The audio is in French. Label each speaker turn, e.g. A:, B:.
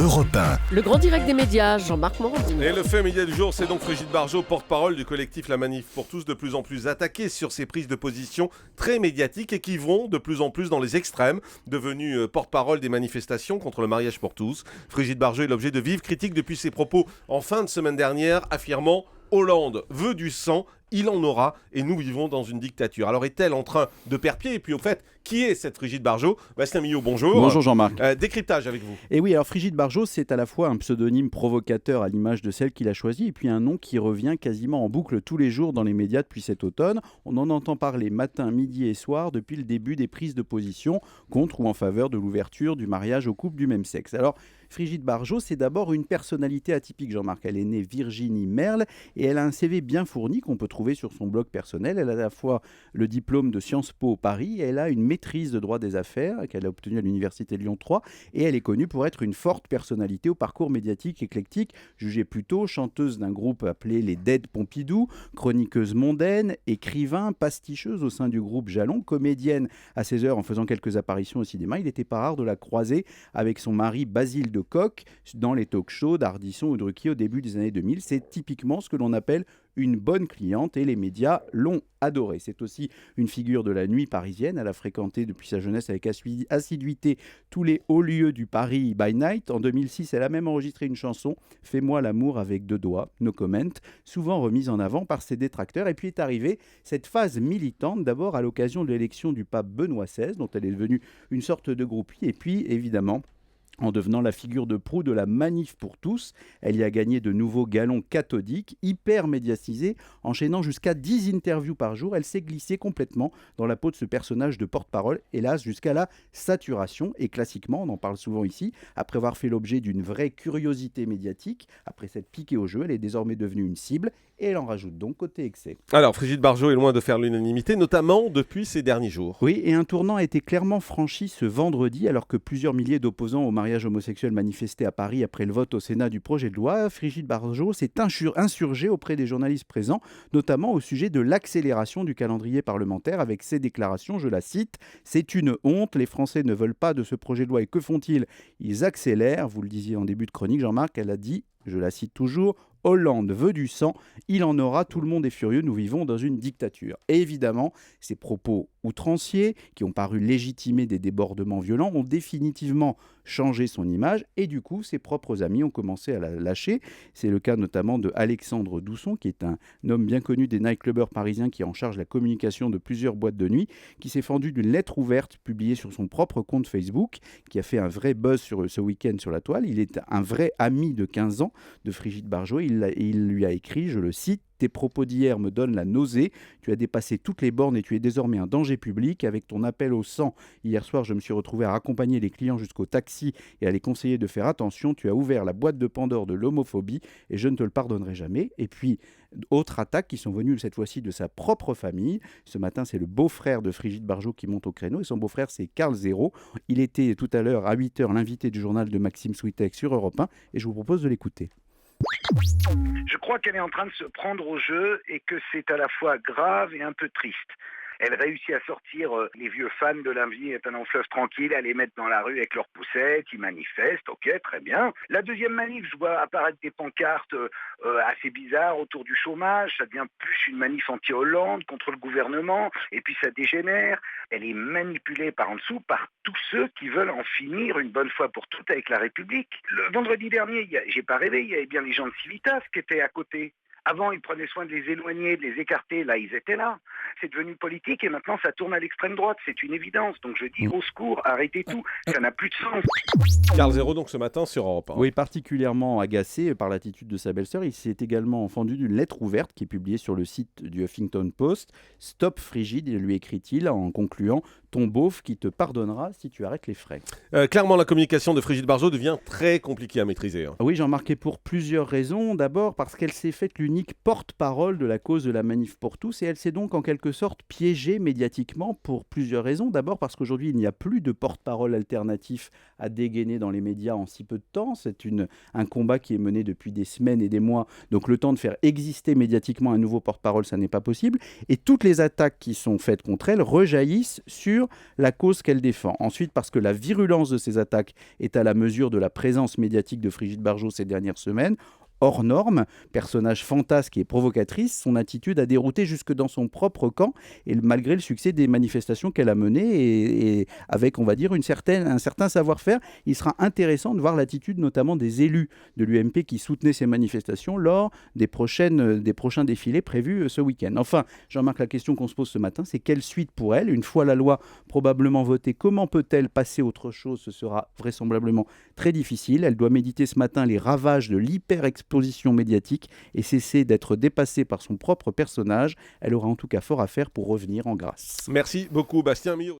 A: Europe 1.
B: Le grand direct des médias, Jean-Marc Morandini.
C: Et le fait média du jour, c'est donc Frigide Barjot, porte-parole du collectif La Manif pour tous, de plus en plus attaquée sur ses prises de position très médiatiques et qui vont de plus en plus dans les extrêmes, devenue porte-parole des manifestations contre le mariage pour tous. Frigide Barjot est l'objet de vives critiques depuis ses propos en fin de semaine dernière, affirmant « Hollande veut du sang ». Il en aura et nous vivons dans une dictature. Alors est-elle en train de perdre pied ? Et puis au fait, qui est cette Frigide Barjot ? Bastien Millot, bonjour.
D: Bonjour Jean-Marc.
C: Décryptage avec vous.
D: Et oui, alors Frigide Barjot, c'est à la fois un pseudonyme provocateur à l'image de celle qu'il a choisie et puis un nom qui revient quasiment en boucle tous les jours dans les médias depuis cet automne. On en entend parler matin, midi et soir depuis le début des prises de position contre ou en faveur de l'ouverture du mariage aux couples du même sexe. Alors Frigide Barjot, c'est d'abord une personnalité atypique, Jean-Marc. Elle est née Virginie Merle et elle a un CV bien fourni qu'on peut trouver sur son blog personnel. Elle a à la fois le diplôme de Sciences Po Paris et elle a une maîtrise de droit des affaires qu'elle a obtenue à l'université Lyon 3 et elle est connue pour être une forte personnalité au parcours médiatique éclectique, jugée plutôt chanteuse d'un groupe appelé les Dead Pompidou, chroniqueuse mondaine, écrivain, pasticheuse au sein du groupe Jalon, comédienne à ses heures en faisant quelques apparitions au cinéma. Il n'était pas rare de la croiser avec son mari Basile de Kock dans les talk-shows d'Ardisson ou de Ruquier au début des années 2000. C'est typiquement ce que l'on appelle une bonne cliente et les médias l'ont adorée. C'est aussi une figure de la nuit parisienne. Elle a fréquenté depuis sa jeunesse avec assiduité tous les hauts lieux du Paris by Night. En 2006, elle a même enregistré une chanson « Fais-moi l'amour avec deux doigts », no comment, souvent remise en avant par ses détracteurs. Et puis est arrivée cette phase militante, d'abord à l'occasion de l'élection du pape Benoît XVI, dont elle est devenue une sorte de groupie, et puis évidemment en devenant la figure de proue de la Manif pour tous. Elle y a gagné de nouveaux galons cathodiques, hyper médiatisés, enchaînant jusqu'à 10 interviews par jour. Elle s'est glissée complètement dans la peau de ce personnage de porte-parole, hélas jusqu'à la saturation. Et classiquement, on en parle souvent ici, après avoir fait l'objet d'une vraie curiosité médiatique, après s'être piquée au jeu, elle est désormais devenue une cible et elle en rajoute donc côté excès.
C: Alors Frigide Barjot est loin de faire l'unanimité, notamment depuis ces derniers jours.
D: Oui, et un tournant a été clairement franchi ce vendredi, alors que plusieurs milliers d'opposants au mariage homosexuel manifestaient à Paris après le vote au Sénat du projet de loi. Frigide Barjot s'est insurgée auprès des journalistes présents, notamment au sujet de l'accélération du calendrier parlementaire avec ces déclarations, je la cite, « C'est une honte, les Français ne veulent pas de ce projet de loi et que font-ils ? Ils accélèrent », vous le disiez en début de chronique Jean-Marc, elle a dit, je la cite toujours, « Hollande veut du sang, il en aura, tout le monde est furieux, nous vivons dans une dictature ». Et évidemment, ces propos outranciers, qui ont paru légitimer des débordements violents, ont définitivement changé son image et du coup, ses propres amis ont commencé à la lâcher. C'est le cas notamment de Alexandre Dousson, qui est un homme bien connu des nightclubbers parisiens qui est en charge de la communication de plusieurs boîtes de nuit, qui s'est fendu d'une lettre ouverte publiée sur son propre compte Facebook, qui a fait un vrai buzz sur ce week-end sur la toile. Il est un vrai ami de 15 ans de Frigide Barjot. Il lui a écrit, je le cite, « Tes propos d'hier me donnent la nausée. Tu as dépassé toutes les bornes et tu es désormais un danger public. Avec ton appel au sang, hier soir, je me suis retrouvé à raccompagner les clients jusqu'au taxi et à les conseiller de faire attention. Tu as ouvert la boîte de Pandore de l'homophobie et je ne te le pardonnerai jamais. » Et puis, autre attaque qui sont venues cette fois-ci de sa propre famille. Ce matin, c'est le beau-frère de Frigide Barjot qui monte au créneau et son beau-frère, c'est Karl Zéro. Il était tout à l'heure à 8h l'invité du journal de Maxime Switek sur Europe 1 et je vous propose de l'écouter.
E: Je crois qu'elle est en train de se prendre au jeu et que c'est à la fois grave et un peu triste. Elle réussit à sortir les vieux fans de La vie est un long fleuve tranquille, à les mettre dans la rue avec leurs poussettes, ils manifestent, ok, très bien. La deuxième manif, je vois apparaître des pancartes assez bizarres autour du chômage, ça devient plus une manif anti-Hollande contre le gouvernement, et puis ça dégénère. Elle est manipulée par en dessous par tous ceux qui veulent en finir une bonne fois pour toutes avec la République. Le vendredi dernier, j'ai pas rêvé, il y avait bien les gens de Civitas qui étaient à côté. Avant, ils prenaient soin de les éloigner, de les écarter. Là, ils étaient là. C'est devenu politique et maintenant, ça tourne à l'extrême droite. C'est une évidence. Donc, je dis au secours, arrêtez tout. Ça n'a plus de sens.
C: Karl Zéro, donc, ce matin sur Europe 1.
D: Oui, particulièrement agacé par l'attitude de sa belle-sœur. Il s'est également fendu d'une lettre ouverte qui est publiée sur le site du Huffington Post. « Stop Frigide », lui écrit-il en concluant « Ton beauf qui te pardonnera si tu arrêtes les frais ».
C: Clairement, la communication de Frigide Barjot devient très compliquée à maîtriser.
D: Oui, j'en marquais pour plusieurs raisons. D'abord, parce qu'elle s'est faite l'unique porte-parole de la cause de la Manif pour tous et elle s'est donc en quelque sorte piégée médiatiquement pour plusieurs raisons. D'abord, parce qu'aujourd'hui, il n'y a plus de porte-parole alternatif à dégainer dans les médias en si peu de temps. C'est un combat qui est mené depuis des semaines et des mois. Donc, le temps de faire exister médiatiquement un nouveau porte-parole, ça n'est pas possible. Et toutes les attaques qui sont faites contre elle rejaillissent sur sur la cause qu'elle défend. Ensuite, parce que la virulence de ces attaques est à la mesure de la présence médiatique de Brigitte Bardot ces dernières semaines. Hors norme, personnage fantasque et provocatrice, son attitude a dérouté jusque dans son propre camp, et malgré le succès des manifestations qu'elle a menées, et avec, on va dire, un certain savoir-faire, il sera intéressant de voir l'attitude notamment des élus de l'UMP qui soutenaient ces manifestations lors des prochains défilés prévus ce week-end. Enfin, Jean-Marc, la question qu'on se pose ce matin, c'est quelle suite pour elle ? Une fois la loi probablement votée, comment peut-elle passer à autre chose ? Ce sera vraisemblablement très difficile. Elle doit méditer ce matin les ravages de l'hyper-exposition médiatique et cesser d'être dépassée par son propre personnage. Elle aura en tout cas fort à faire pour revenir en grâce.
C: Merci beaucoup Bastien Millot.